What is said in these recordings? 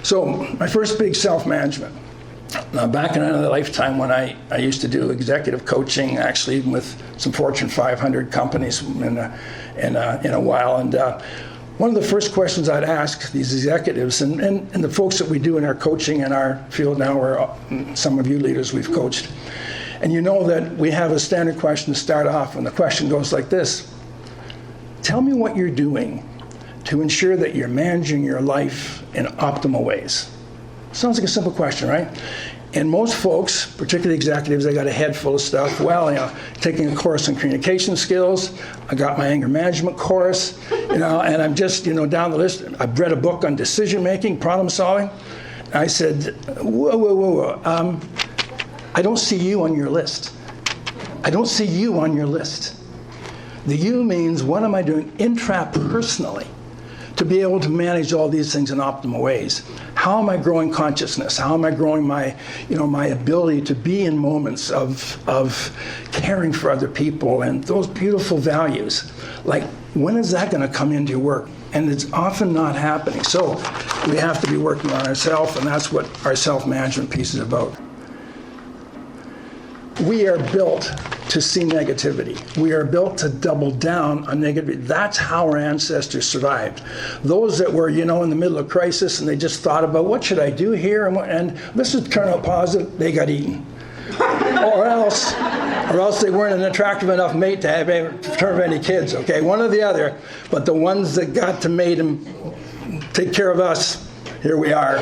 So my first big self-management. Back in another lifetime when I used to do executive coaching, actually even with some Fortune 500 companies in a while. And one of the first questions I'd ask these executives and the folks that we do in our coaching in our field now, or some of you leaders we've coached, and you know that we have a standard question to start off, and the question goes like this: tell me what you're doing to ensure that you're managing your life in optimal ways. Sounds like a simple question, right? And most folks, particularly executives, they got a head full of stuff. Well, taking a course on communication skills, I got my anger management course, and I'm just, down the list. I've read a book on decision making, problem solving. I said, whoa. I don't see you on your list. I don't see you on your list. The you means, what am I doing intrapersonally to be able to manage all these things in optimal ways? How am I growing consciousness? How am I growing my ability to be in moments of caring for other people and those beautiful values? Like, when is that going to come into your work? And it's often not happening. So we have to be working on ourselves, and that's what our self-management piece is about. We are built to see negativity. We are built to double down on negativity. That's how our ancestors survived. Those that were, in the middle of crisis and they just thought about, what should I do here? And this would turn out positive, they got eaten. or else they weren't an attractive enough mate to have any kids, okay? One or the other. But the ones that got to mate and take care of us, here we are,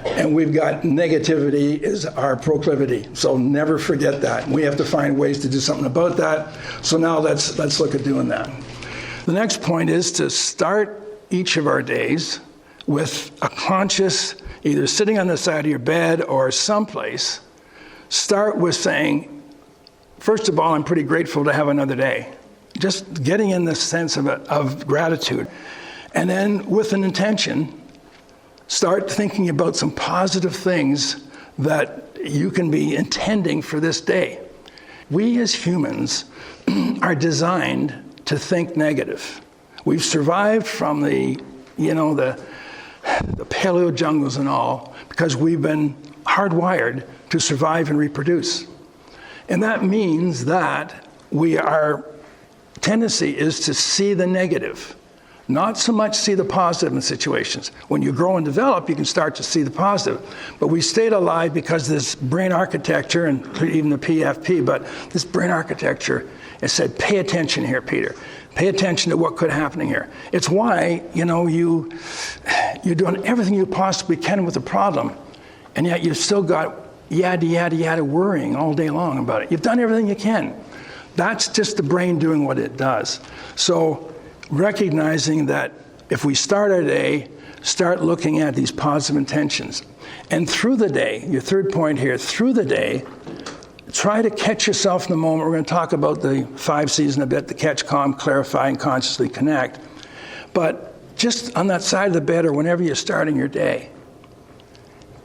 and we've got negativity is our proclivity. So never forget that. We have to find ways to do something about that. So now let's look at doing that. The next point is to start each of our days with a conscious, either sitting on the side of your bed or someplace, start with saying, first of all, I'm pretty grateful to have another day. Just getting in the sense of gratitude. And then with an intention, start thinking about some positive things that you can be intending for this day. We as humans are designed to think negative. We've survived from the paleo jungles and all because we've been hardwired to survive and reproduce. And that means that our tendency is to see the negative. Not so much see the positive in situations. When you grow and develop, you can start to see the positive. But we stayed alive because this brain architecture, and even the PFP, but this brain architecture, it said, pay attention here, Peter. Pay attention to what could happen here. It's why, you're doing everything you possibly can with the problem, and yet you've still got yada worrying all day long about it. You've done everything you can. That's just the brain doing what it does. So, recognizing that if we start our day, start looking at these positive intentions. And through the day, your third point here, through the day, try to catch yourself in the moment. We're going to talk about the 5 C's in a bit, the catch, calm, clarify, and consciously connect. But just on that side of the bed or whenever you're starting your day,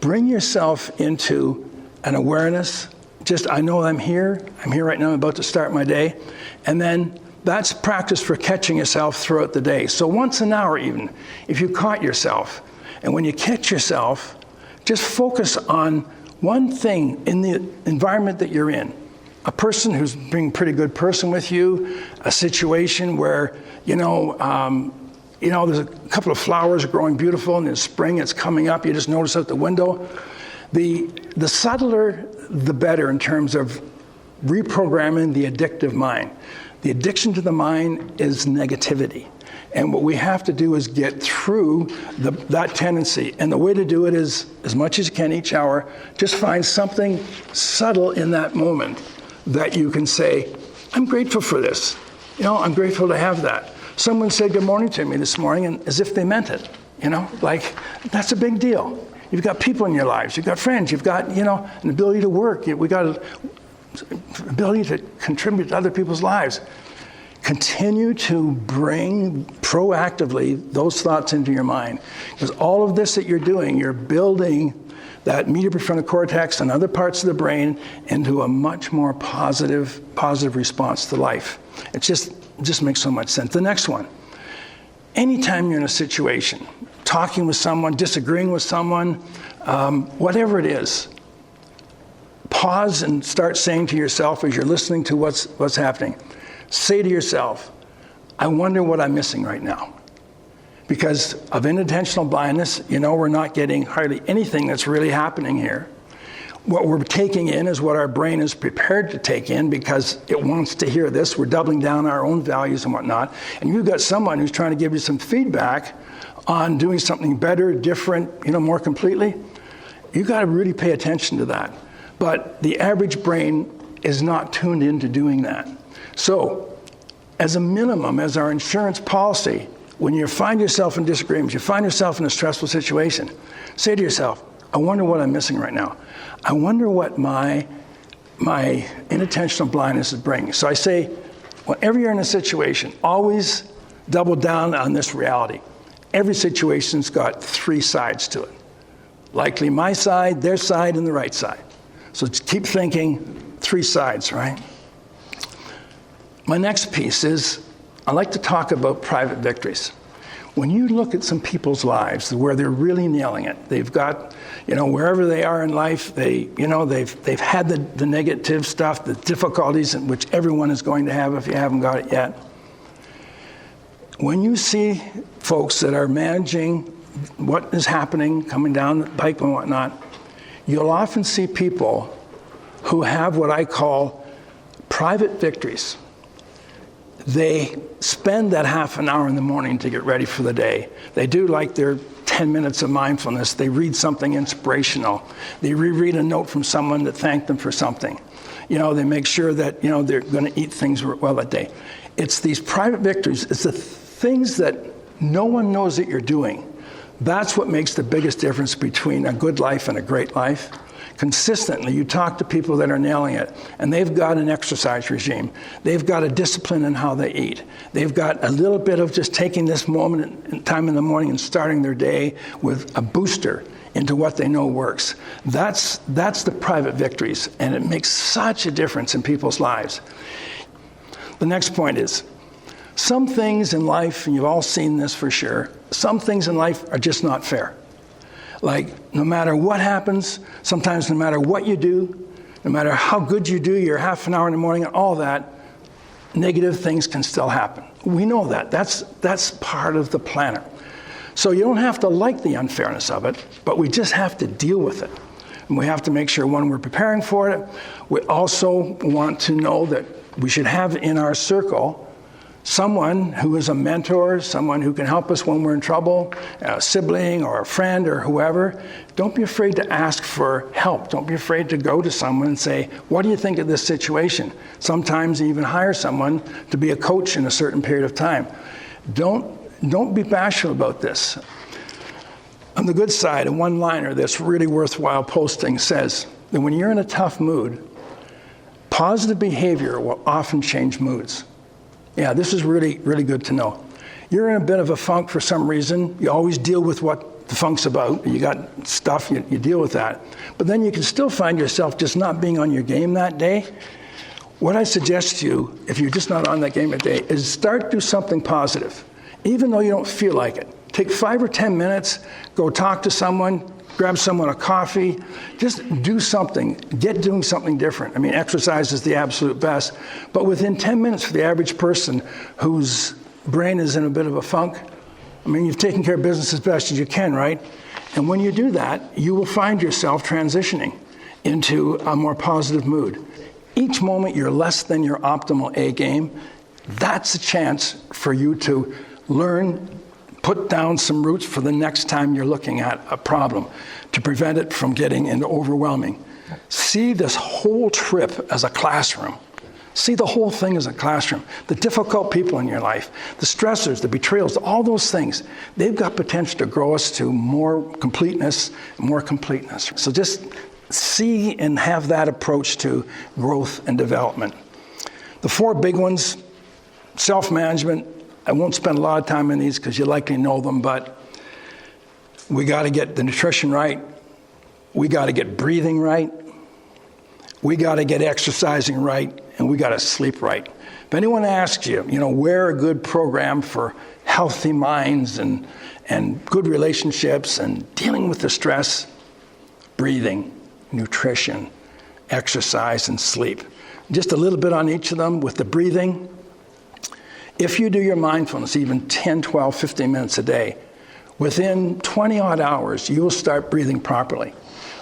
bring yourself into an awareness. Just, I know I'm here right now, I'm about to start my day. And then that's practice for catching yourself throughout the day. So once an hour even, if you caught yourself, and when you catch yourself, just focus on one thing in the environment that you're in. A person who's being a pretty good person with you, a situation where, there's a couple of flowers growing beautiful and it's spring, it's coming up, you just notice out the window. The subtler, the better in terms of reprogramming the addictive mind. The addiction to the mind is negativity. And what we have to do is get through that tendency. And the way to do it is, as much as you can each hour, just find something subtle in that moment that you can say, I'm grateful for this. I'm grateful to have that. Someone said good morning to me this morning, and as if they meant it. That's a big deal. You've got people in your lives. You've got friends. You've got, an ability to work. We got ability to contribute to other people's lives. Continue to bring proactively those thoughts into your mind. Because all of this that you're doing, you're building that medial prefrontal cortex and other parts of the brain into a much more positive response to life. It just makes so much sense. The next one. Anytime you're in a situation, talking with someone, disagreeing with someone, whatever it is. Pause and start saying to yourself as you're listening to what's happening, say to yourself, I wonder what I'm missing right now. Because of inattentional blindness, we're not getting hardly anything that's really happening here. What we're taking in is what our brain is prepared to take in because it wants to hear this. We're doubling down our own values and whatnot. And you've got someone who's trying to give you some feedback on doing something better, different, more completely. You've got to really pay attention to that. But the average brain is not tuned into doing that. So, as a minimum, as our insurance policy, when you find yourself in disagreements, you find yourself in a stressful situation, say to yourself, I wonder what I'm missing right now. I wonder what my inattentional blindness is bringing. So I say, whenever you're in a situation, always double down on this reality. Every situation's got three sides to it. Likely my side, their side, and the right side. So keep thinking three sides, right? My next piece is, I like to talk about private victories. When you look at some people's lives where they're really nailing it, they've got, wherever they are in life, they've had the negative stuff, the difficulties in which everyone is going to have if you haven't got it yet. When you see folks that are managing what is happening, coming down the pike and whatnot, you'll often see people who have what I call private victories. They spend that half an hour in the morning to get ready for the day. They do like their 10 minutes of mindfulness. They read something inspirational. They reread a note from someone that thanked them for something. They make sure that, they're going to eat things well that day. It's these private victories. It's the things that no one knows that you're doing. That's what makes the biggest difference between a good life and a great life. Consistently, you talk to people that are nailing it, and they've got an exercise regime. They've got a discipline in how they eat. They've got a little bit of just taking this moment in time in the morning and starting their day with a booster into what they know works. That's the private victories, and it makes such a difference in people's lives. The next point is, some things in life, and you've all seen this for sure, some things in life are just not fair. Like, no matter what happens, sometimes no matter what you do, no matter how good you do your half an hour in the morning and all that, negative things can still happen. We know that. That's part of the planet. So you don't have to like the unfairness of it, but we just have to deal with it. And we have to make sure when we're preparing for it, we also want to know that we should have in our circle someone who is a mentor, someone who can help us when we're in trouble, a sibling or a friend or whoever. Don't be afraid to ask for help. Don't be afraid to go to someone and say, what do you think of this situation? Sometimes even hire someone to be a coach in a certain period of time. Don't be bashful about this. On the good side, a one-liner that's really worthwhile posting says that when you're in a tough mood, positive behavior will often change moods. Yeah, this is really, really good to know. You're in a bit of a funk for some reason. You always deal with what the funk's about. You got stuff, you deal with that. But then you can still find yourself just not being on your game that day. What I suggest to you, if you're just not on that game that day, is start do something positive, even though you don't feel like it. Take 5 or 10 minutes, go talk to someone, grab someone a coffee, just do something, get doing something different. I mean, exercise is the absolute best, but within 10 minutes for the average person whose brain is in a bit of a funk, I mean, you've taken care of business as best as you can, right? And when you do that, you will find yourself transitioning into a more positive mood. Each moment you're less than your optimal A game, that's a chance for you to learn, put down some roots for the next time you're looking at a problem to prevent it from getting into overwhelming. See this whole trip as a classroom. See the whole thing as a classroom. The difficult people in your life, the stressors, the betrayals, all those things, they've got potential to grow us to more completeness. So just see and have that approach to growth and development. The 4 big ones, self-management. I won't spend a lot of time on these because you likely know them, but we got to get the nutrition right. We got to get breathing right. We got to get exercising right, and we got to sleep right. anyone asks you, where a good program for healthy minds and good relationships and dealing with the stress, breathing, nutrition, exercise, and sleep. Just a little bit on each of them. With the breathing, if you do your mindfulness even 10, 12, 15 minutes a day, within 20 odd hours, you will start breathing properly.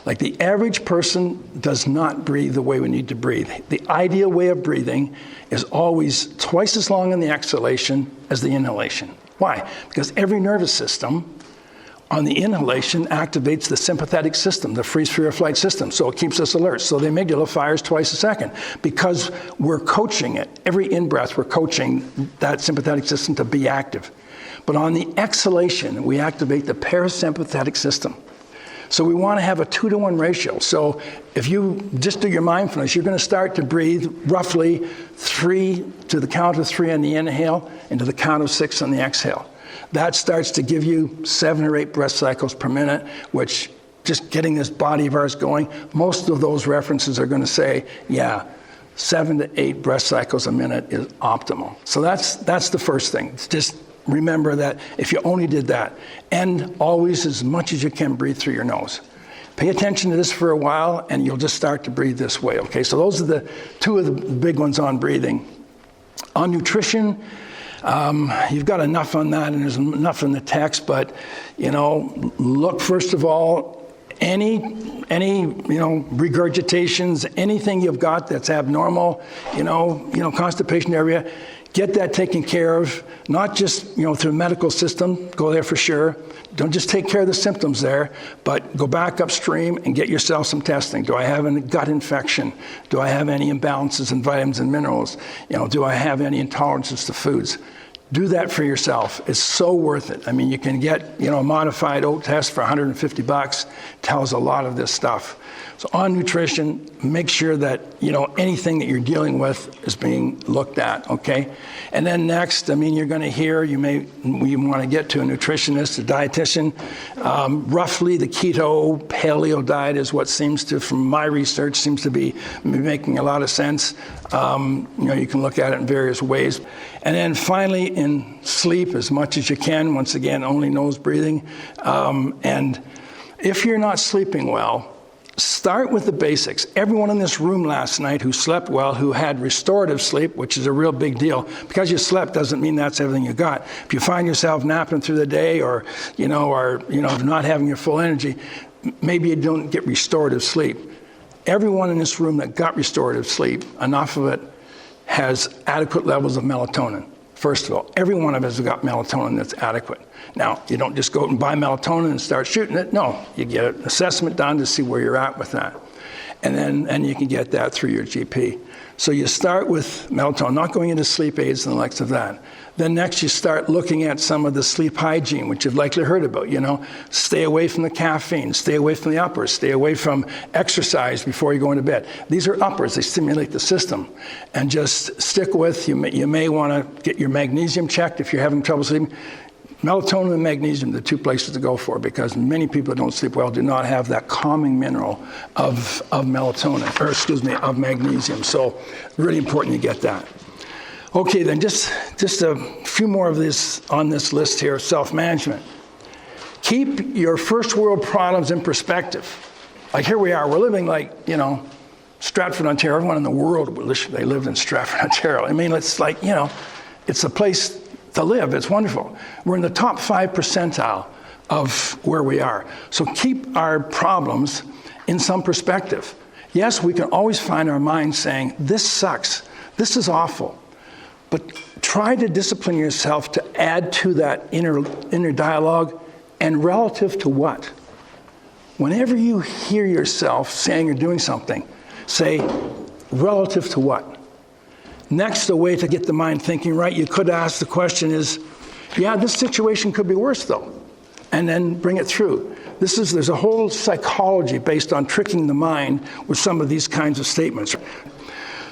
Like the average person does not breathe the way we need to breathe. The ideal way of breathing is always twice as long in the exhalation as the inhalation. Why? Because every nervous system on the inhalation activates the sympathetic system, the freeze, fear, or flight system, so it keeps us alert. So the amygdala fires twice a second because we're coaching it. Every in-breath, we're coaching that sympathetic system to be active. But on the exhalation, we activate the parasympathetic system. So we want to have a 2-to-1 ratio. So if you just do your mindfulness, you're going to start to breathe roughly 3 to the count of 3 on the inhale and to the count of 6 on the exhale. That starts to give you 7 or 8 breath cycles per minute, which just getting this body of ours going, most of those references are going to say, 7 to 8 breath cycles a minute is optimal. So that's the first thing. It's just remember that if you only did that, and always as much as you can breathe through your nose. Pay attention to this for a while, and you'll just start to breathe this way, okay? So those are the 2 of the big ones on breathing. On nutrition, you've got enough on that, and there's enough in the text, but, look, first of all, any regurgitations, anything you've got that's abnormal, constipation area, get that taken care of, not just, through the medical system, go there for sure. Don't just take care of the symptoms there, but go back upstream and get yourself some testing. Do I have a gut infection? Do I have any imbalances in vitamins and minerals? Do I have any intolerances to foods? Do that for yourself. It's so worth it. I mean, you can get, a modified oat test for $150. Tells a lot of this stuff. So on nutrition, make sure that, anything that you're dealing with is being looked at, okay? And then next, you're going to hear, you want to get to a nutritionist, a dietitian. Roughly the keto, paleo diet is what seems to, from my research, seems to be making a lot of sense. You can look at it in various ways. And then finally, in sleep, as much as you can, once again, only nose breathing. And if you're not sleeping well, start with the basics. Everyone in this room last night who slept well, who had restorative sleep, which is a real big deal. Because you slept doesn't mean that's everything you got. If you find yourself napping through the day or not having your full energy, maybe you don't get restorative sleep. Everyone in this room that got restorative sleep, enough of it, has adequate levels of melatonin. First of all, every one of us has got melatonin that's adequate. Now, you don't just go out and buy melatonin and start shooting it. No, you get an assessment done to see where you're at with that. And you can get that through your GP. So you start with melatonin, not going into sleep aids and the likes of that. Then next you start looking at some of the sleep hygiene, which you've likely heard about, Stay away from the caffeine, stay away from the uppers, stay away from exercise before you go into bed. These are uppers, they stimulate the system. And just stick with, you may want to get your magnesium checked if you're having trouble sleeping. Melatonin and magnesium are the 2 places to go for, because many people that don't sleep well do not have that calming mineral of magnesium. So really important you get that. Okay, then just a few more of this on this list here, self-management. Keep your first world problems in perspective. Like here we are, we're living like, Stratford, Ontario. Everyone in the world wish they lived in Stratford, Ontario. It's like, it's a place to live. It's wonderful. We're in the top 5 percentile of where we are. So keep our problems in some perspective. Yes, we can always find our mind saying, this sucks, this is awful. But try to discipline yourself to add to that inner dialogue, and relative to what? Whenever you hear yourself saying or doing something, say, relative to what? Next, the way to get the mind thinking right, you could ask the question is, this situation could be worse though. And then bring it through. There's a whole psychology based on tricking the mind with some of these kinds of statements.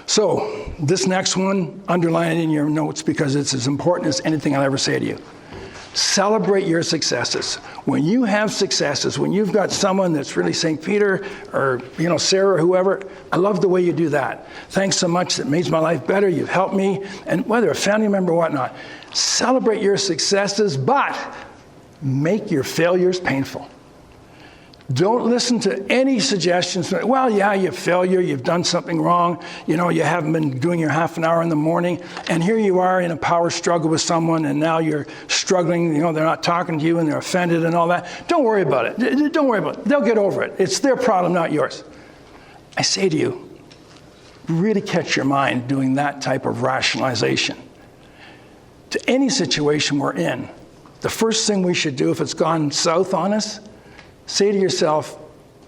So this next one, underline it in your notes because it's as important as anything I'll ever say to you. Celebrate your successes. When you have successes, when you've got someone that's really saying, Peter, or Sarah, or whoever, I love the way you do that. Thanks so much. It makes my life better. You've helped me. And whether a family member or whatnot, celebrate your successes, but make your failures painful. Don't listen to any suggestions. Well, yeah, you failure, you've done something wrong. You haven't been doing your half an hour in the morning, and here you are in a power struggle with someone, and now you're struggling. They're not talking to you, and they're offended and all that. Don't worry about it. Don't worry about it. They'll get over it. It's their problem, not yours. I say to you, really catch your mind doing that type of rationalization. To any situation we're in, the first thing we should do if it's gone south on us, say to yourself,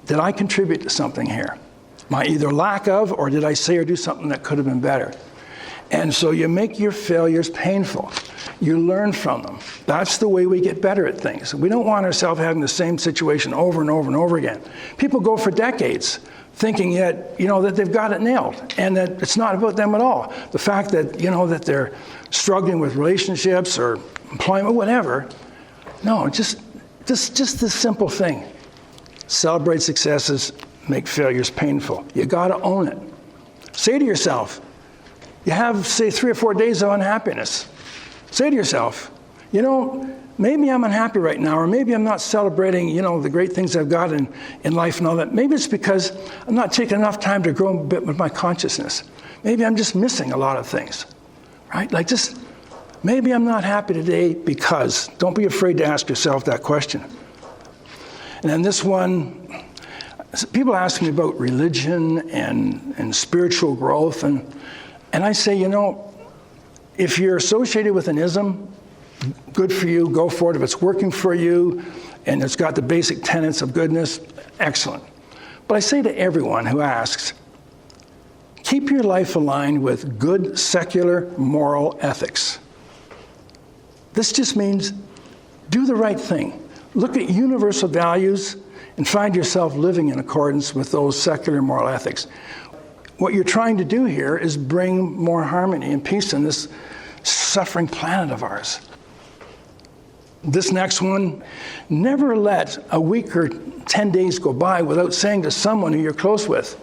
did I contribute to something here? My either lack of, or did I say or do something that could have been better? And so you make your failures painful. You learn from them. That's the way we get better at things. We don't want ourselves having the same situation over and over and over again. People go for decades thinking that they've got it nailed, and that it's not about them at all. The fact that, that they're struggling with relationships or employment, whatever. No, just this simple thing. Celebrate successes, make failures painful. You got to own it. Say to yourself, you have, say, 3 or 4 days of unhappiness. Say to yourself, maybe I'm unhappy right now, or maybe I'm not celebrating, the great things I've got in life and all that. Maybe it's because I'm not taking enough time to grow a bit with my consciousness. Maybe I'm just missing a lot of things, right? Maybe I'm not happy today because. Don't be afraid to ask yourself that question. And then this one, people ask me about religion and spiritual growth, and I say, if you're associated with an ism, good for you, go for it. If it's working for you and it's got the basic tenets of goodness, excellent. But I say to everyone who asks, keep your life aligned with good secular moral ethics. This just means do the right thing. Look at universal values and find yourself living in accordance with those secular moral ethics. What you're trying to do here is bring more harmony and peace in this suffering planet of ours. This next one, never let a week or 10 days go by without saying to someone who you're close with,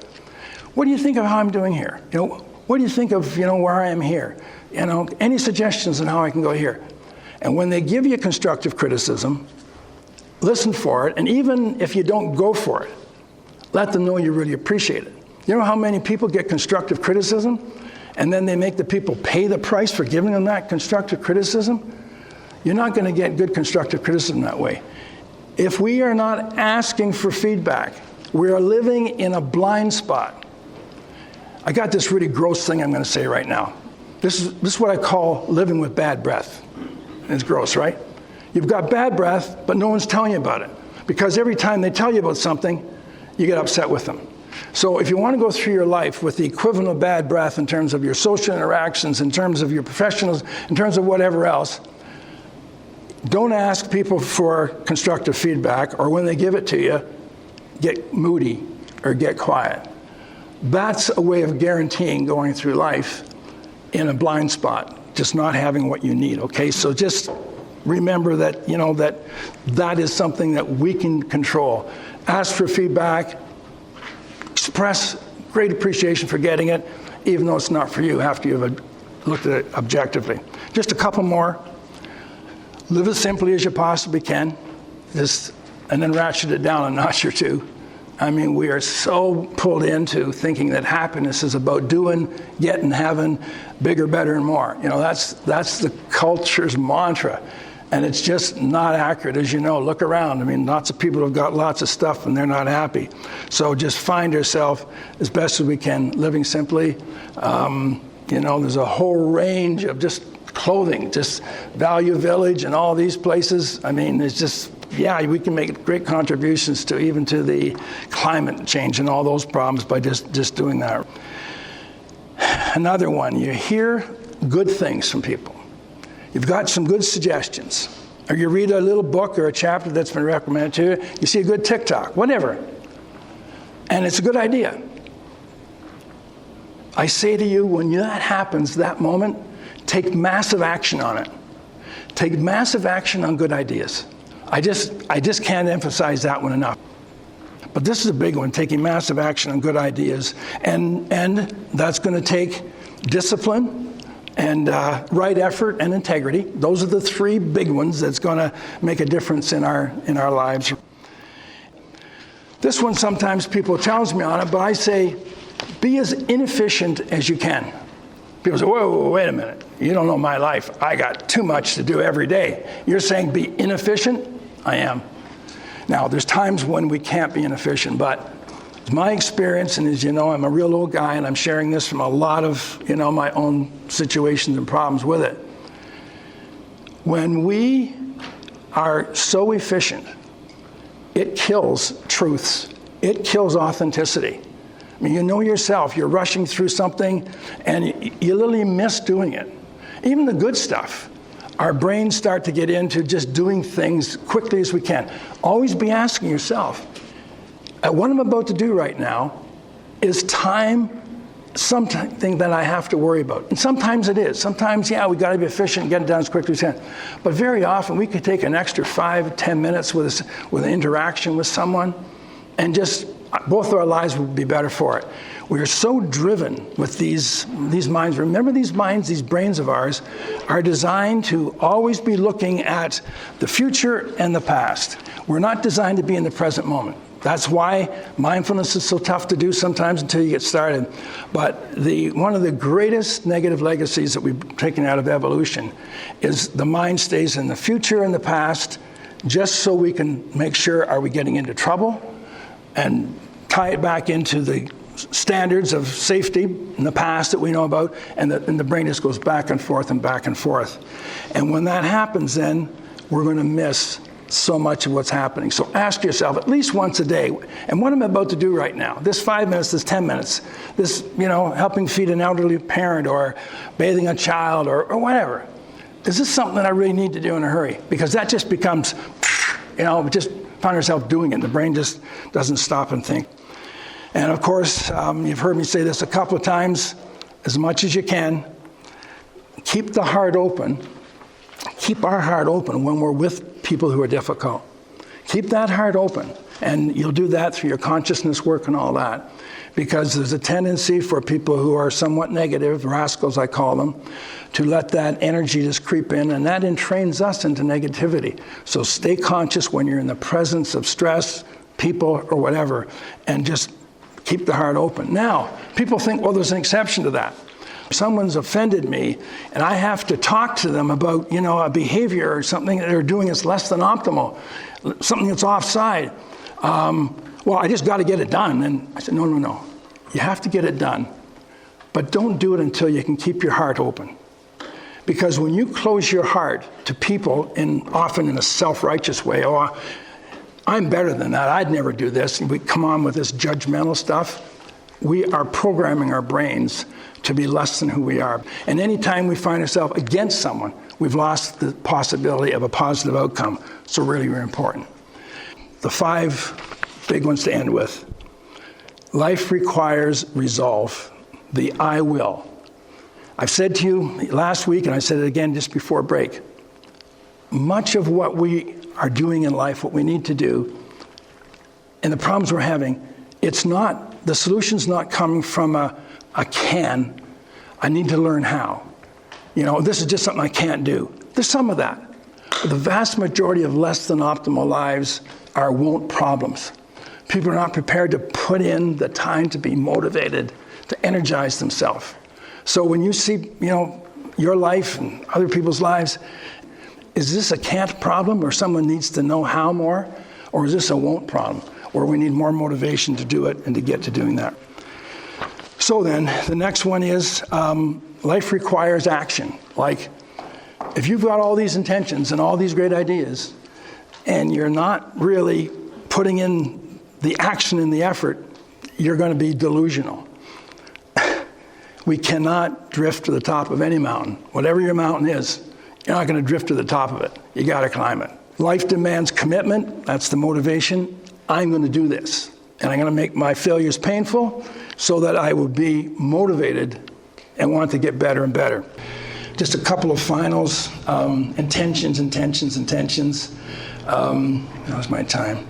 what do you think of how I'm doing here? What do you think of, where I am here? Any suggestions on how I can go here? And when they give you constructive criticism, listen for it, and even if you don't go for it, let them know you really appreciate it. You know how many people get constructive criticism, and then they make the people pay the price for giving them that constructive criticism? You're not going to get good constructive criticism that way. If we are not asking for feedback, we are living in a blind spot. I got this really gross thing I'm going to say right now. This is what I call living with bad breath. It's gross, right? You've got bad breath, but no one's telling you about it. Because every time they tell you about something, you get upset with them. So if you want to go through your life with the equivalent of bad breath in terms of your social interactions, in terms of your professionals, in terms of whatever else, don't ask people for constructive feedback, or when they give it to you, get moody or get quiet. That's a way of guaranteeing going through life in a blind spot, just not having what you need, okay? So just remember that, that is something that we can control. Ask for feedback, express great appreciation for getting it, even though it's not for you after you've looked at it objectively. Just a couple more. Live as simply as you possibly can, and then ratchet it down a notch or two. I mean, we are so pulled into thinking that happiness is about doing, getting, having, bigger, better, and more. That's the culture's mantra. And it's just not accurate, as you know. Look around. I mean, lots of people have got lots of stuff and they're not happy. So just find yourself, as best as we can, living simply. There's a whole range of just clothing, just Value Village and all these places. I mean, it's just, we can make great contributions to the climate change and all those problems by just doing that. Another one, you hear good things from people. You've got some good suggestions. Or you read a little book or a chapter that's been recommended to you. You see a good TikTok, whatever. And it's a good idea. I say to you, when that happens, that moment, take massive action on it. Take massive action on good ideas. I just can't emphasize that one enough. But this is a big one, taking massive action on good ideas. And that's going to take discipline and right effort and integrity. Those are the three big ones that's going to make a difference in our lives. This one, sometimes people challenge me on it, but I say, be as inefficient as you can. People say, whoa, wait a minute. You don't know my life. I got too much to do every day. You're saying be inefficient? I am. Now, there's times when we can't be inefficient, but my experience, and as you know, I'm a real old guy, and I'm sharing this from a lot of, my own situations and problems with it. When we are so efficient, it kills truths. It kills authenticity. I mean, you know yourself, you're rushing through something, and you literally miss doing it. Even the good stuff. Our brains start to get into just doing things quickly as we can. Always be asking yourself, what I'm about to do right now, is time something that I have to worry about? And sometimes it is. Sometimes, we got to be efficient and get it done as quickly as we can. But very often, we could take an extra 5 or 10 minutes with an interaction with someone, and just both our lives would be better for it. We are so driven with these minds. Remember, these minds, these brains of ours, are designed to always be looking at the future and the past. We're not designed to be in the present moment. That's why mindfulness is so tough to do sometimes until you get started. But one of the greatest negative legacies that we've taken out of evolution is the mind stays in the future and the past, just so we can make sure, are we getting into trouble? And tie it back into the standards of safety in the past that we know about, and the brain just goes back and forth and back and forth. And when that happens, then we're going to miss so much of what's happening. So ask yourself at least once a day, and what am I about to do right now? This 5 minutes, this 10 minutes, this, helping feed an elderly parent or bathing a child or whatever. Is this something that I really need to do in a hurry? Because that just becomes, just find yourself doing it, and the brain just doesn't stop and think. And of course, you've heard me say this a couple of times, as much as you can, keep the heart open. Keep our heart open when we're with people who are difficult. Keep that heart open, and you'll do that through your consciousness work and all that. Because there's a tendency for people who are somewhat negative, rascals I call them, to let that energy just creep in, and that entrains us into negativity. So stay conscious when you're in the presence of stress, people, or whatever, and just keep the heart open. Now, people think, well, there's an exception to that. Someone's offended me, and I have to talk to them about, a behavior or something that they're doing that's less than optimal, something that's offside. Well, I just got to get it done. And I said, no. You have to get it done. But don't do it until you can keep your heart open. Because when you close your heart to people, often in a self-righteous way, I'm better than that, I'd never do this, and we come on with this judgmental stuff, we are programming our brains to be less than who we are. And anytime we find ourselves against someone, we've lost the possibility of a positive outcome. So really, really important. The 5 big ones to end with. Life requires resolve. The I will. I've said to you last week, and I said it again just before break, much of what we are doing in life, what we need to do, and the problems we're having, the solution's not coming from a can. I need to learn how. This is just something I can't do. There's some of that. But the vast majority of less than optimal lives are won't problems. People are not prepared to put in the time to be motivated, to energize themselves. So when you see, your life and other people's lives, is this a can't problem where someone needs to know how more? Or is this a won't problem where we need more motivation to do it and to get to doing that? So then, the next one is life requires action. Like, if you've got all these intentions and all these great ideas, and you're not really putting in the action and the effort, you're going to be delusional. We cannot drift to the top of any mountain. Whatever your mountain is, you're not going to drift to the top of it. You got to climb it. Life demands commitment. That's the motivation. I'm going to do this. And I'm going to make my failures painful so that I will be motivated and want to get better and better. just a couple of finals, intentions. How's my time?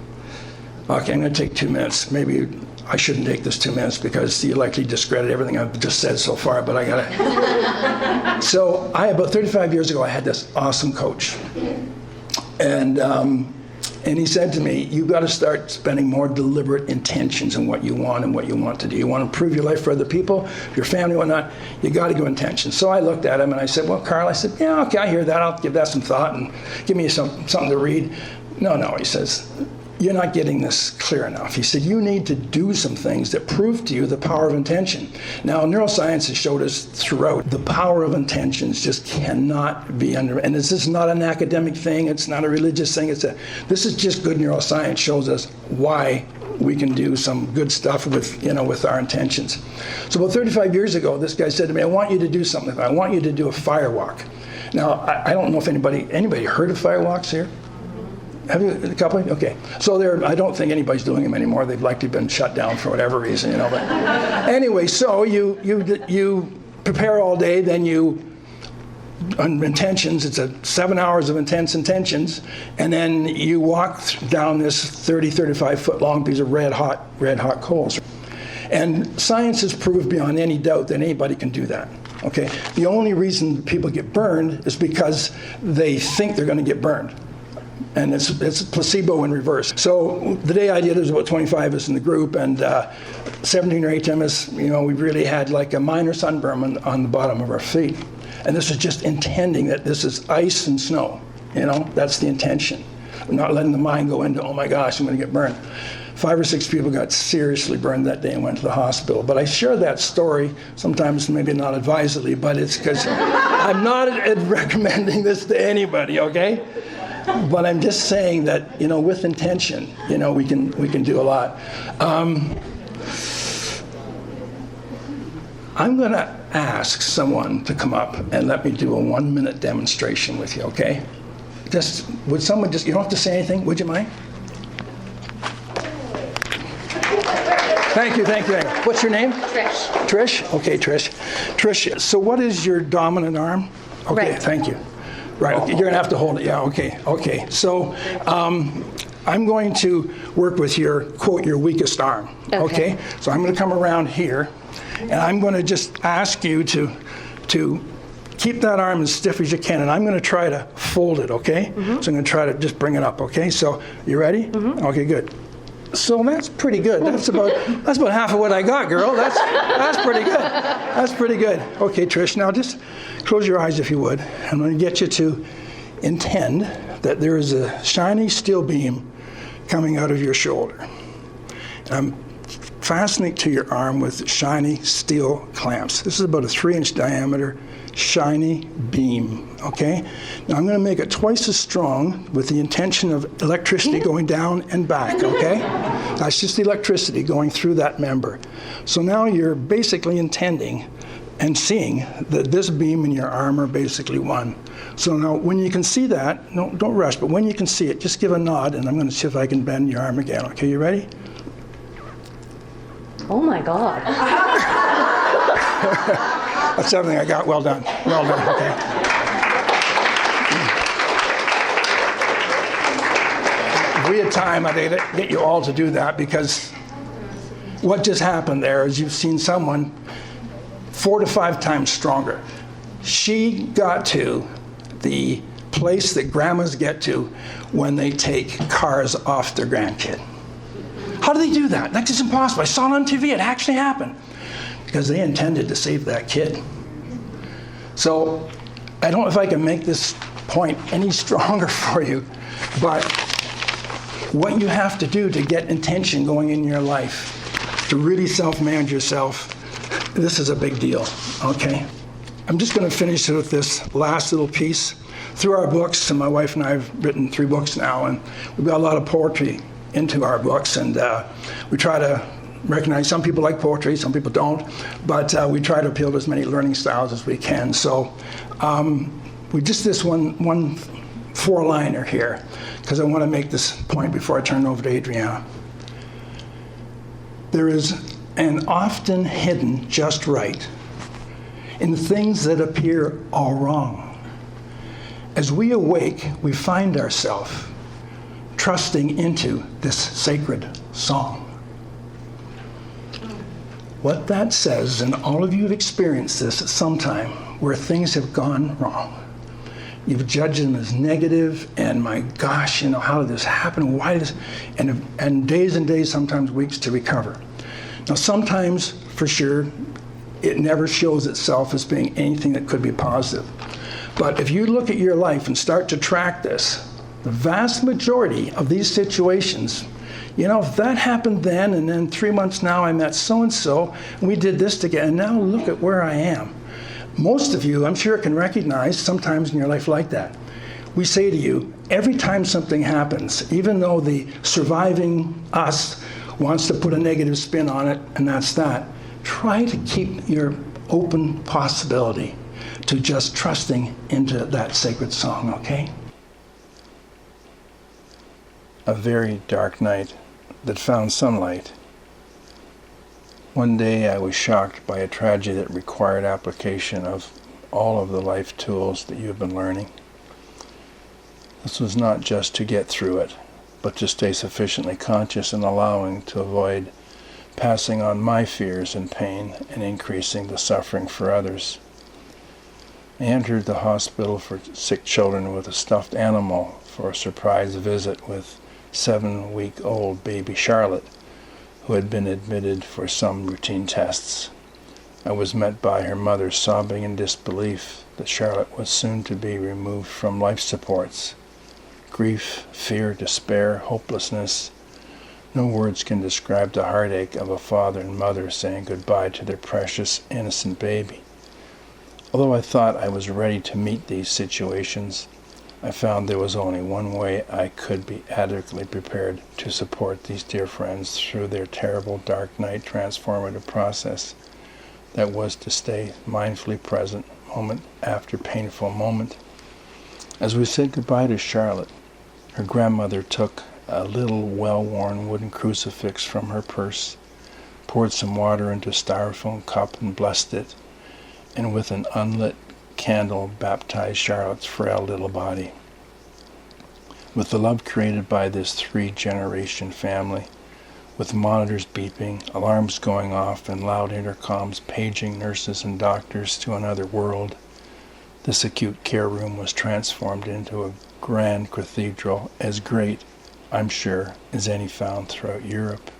Okay, I'm going to take 2 minutes. Maybe I shouldn't take this 2 minutes because you likely discredit everything I've just said so far, but I got to. So about 35 years ago, I had this awesome coach. And he said to me, you've got to start spending more deliberate intentions in what you want and what you want to do. You want to improve your life for other people, your family, whatnot, you got to go intentions. So I looked at him and I said, well, Carl, I said, yeah, okay, I hear that. I'll give that some thought and give me something to read. No, he says, you're not getting this clear enough. He said, you need to do some things that prove to you the power of intention. Now, neuroscience has showed us throughout the power of intentions just cannot be and this is not an academic thing. It's not a religious thing. This is just good neuroscience shows us why we can do some good stuff with our intentions. So about 35 years ago, this guy said to me, I want you to do something. I want you to do a fire walk. Now, I don't know if anybody heard of fire walks here? Have you, a couple? Okay. So I don't think anybody's doing them anymore. They've likely been shut down for whatever reason, But anyway, so you prepare all day, then on intentions, it's 7 hours of intense intentions, and then you walk down this 35 foot long piece of red hot coals. And science has proved beyond any doubt that anybody can do that. Okay. The only reason people get burned is because they think they're going to get burned. And it's placebo in reverse. So the day I did, there was about 25 of us in the group, and 17 or 18 of us, we really had like a minor sunburn on the bottom of our feet. And this is just intending that this is ice and snow. That's the intention. I'm not letting the mind go into, oh my gosh, I'm going to get burned. 5 or 6 people got seriously burned that day and went to the hospital. But I share that story, sometimes maybe not advisedly, but it's because I'm not recommending this to anybody, okay? But I'm just saying that, with intention, we can do a lot. I'm going to ask someone to come up and let me do a 1-minute demonstration with you, okay? Would someone you don't have to say anything, would you mind? Thank you. What's your name? Trish? Okay, Trish. Trish, so what is your dominant arm? Okay, right. Thank you. Right, okay, you're going to have to hold it. Yeah, okay. So I'm going to work with your weakest arm. Okay? So I'm going to come around here, and I'm going to just ask you to keep that arm as stiff as you can, and I'm going to try to fold it, okay? Mm-hmm. So I'm going to try to just bring it up, okay? So you ready? Mm-hmm. Okay, good. So that's pretty good. That's about half of what I got, girl. That's pretty good. That's pretty good. Okay, Trish, now just close your eyes if you would. I'm going to get you to intend that there is a shiny steel beam coming out of your shoulder. And I'm fastening to your arm with shiny steel clamps. This is about a 3-inch diameter shiny beam, okay? Now I'm going to make it twice as strong with the intention of electricity going down and back, okay? That's just the electricity going through that member. So now you're basically intending and seeing that this beam and your arm are basically one. So now when you can see that, no, don't rush, but when you can see it, just give a nod, and I'm going to see if I can bend your arm again. Okay, you ready? Oh my God. That's everything I got. Well done. Okay. If we had time, I'd get you all to do that, because what just happened there is you've seen someone 4 to 5 times stronger. She got to the place that grandmas get to when they take cars off their grandkid. How do they do that? That's just impossible. I saw it on TV. It actually happened. Because they intended to save that kid. So I don't know if I can make this point any stronger for you, but what you have to do to get intention going in your life, to really self-manage yourself, this is a big deal, okay? I'm just going to finish with this last little piece. Through our books, and my wife and I have written 3 books now, and we've got a lot of poetry into our books, and we try to recognize some people like poetry, some people don't, but we try to appeal to as many learning styles as we can. So we just this one 4-liner here, because I want to make this point before I turn it over to Adriana. There is an often hidden just right in things that appear all wrong. As we awake, we find ourselves trusting into this sacred song. What that says, and all of you have experienced this at some time, where things have gone wrong. You've judged them as negative, and my gosh, how did this happen? Why this? And days and days, sometimes weeks to recover. Now, sometimes, for sure, it never shows itself as being anything that could be positive. But if you look at your life and start to track this, the vast majority of these situations, if that happened then, and then 3 months now I met so-and-so, and we did this together, and now look at where I am. Most of you, I'm sure, can recognize sometimes in your life like that. We say to you, every time something happens, even though the surviving us wants to put a negative spin on it, and that's that, try to keep your open possibility to just trusting into that sacred song, okay? A very dark night that found sunlight. One day I was shocked by a tragedy that required application of all of the life tools that you've been learning. This was not just to get through it, but to stay sufficiently conscious and allowing to avoid passing on my fears and pain and increasing the suffering for others. I entered the hospital for sick children with a stuffed animal for a surprise visit with 7-week-old baby Charlotte, who had been admitted for some routine tests. I was met by her mother sobbing in disbelief that Charlotte was soon to be removed from life supports. Grief, fear, despair, hopelessness. No words can describe the heartache of a father and mother saying goodbye to their precious, innocent baby. Although I thought I was ready to meet these situations, I found there was only one way I could be adequately prepared to support these dear friends through their terrible dark night transformative process. That was to stay mindfully present moment after painful moment. As we said goodbye to Charlotte, her grandmother took a little well-worn wooden crucifix from her purse, poured some water into a styrofoam cup and blessed it, and with an unlit candle baptized Charlotte's frail little body. With the love created by this 3-generation family, with monitors beeping, alarms going off, and loud intercoms paging nurses and doctors to another world, this acute care room was transformed into a grand cathedral, as great, I'm sure, as any found throughout Europe.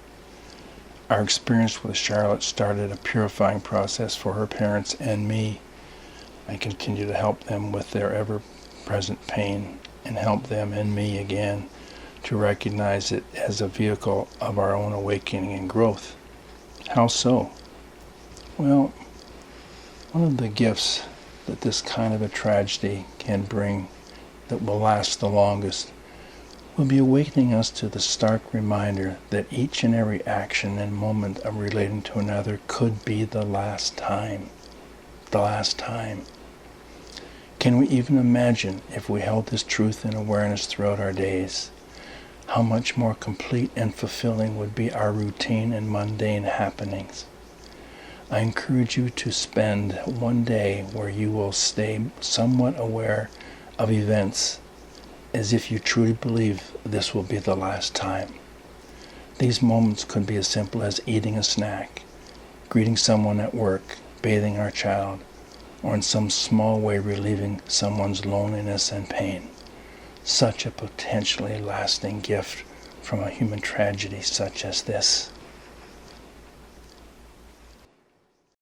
Our experience with Charlotte started a purifying process for her parents and me. I continue to help them with their ever-present pain and help them and me again to recognize it as a vehicle of our own awakening and growth. How so? Well, one of the gifts that this kind of a tragedy can bring that will last the longest will be awakening us to the stark reminder that each and every action and moment of relating to another could be the last time. The last time. Can we even imagine, if we held this truth in awareness throughout our days, how much more complete and fulfilling would be our routine and mundane happenings? I encourage you to spend one day where you will stay somewhat aware of events as if you truly believe this will be the last time. These moments could be as simple as eating a snack, greeting someone at work, bathing our child, or in some small way relieving someone's loneliness and pain. Such a potentially lasting gift from a human tragedy such as this.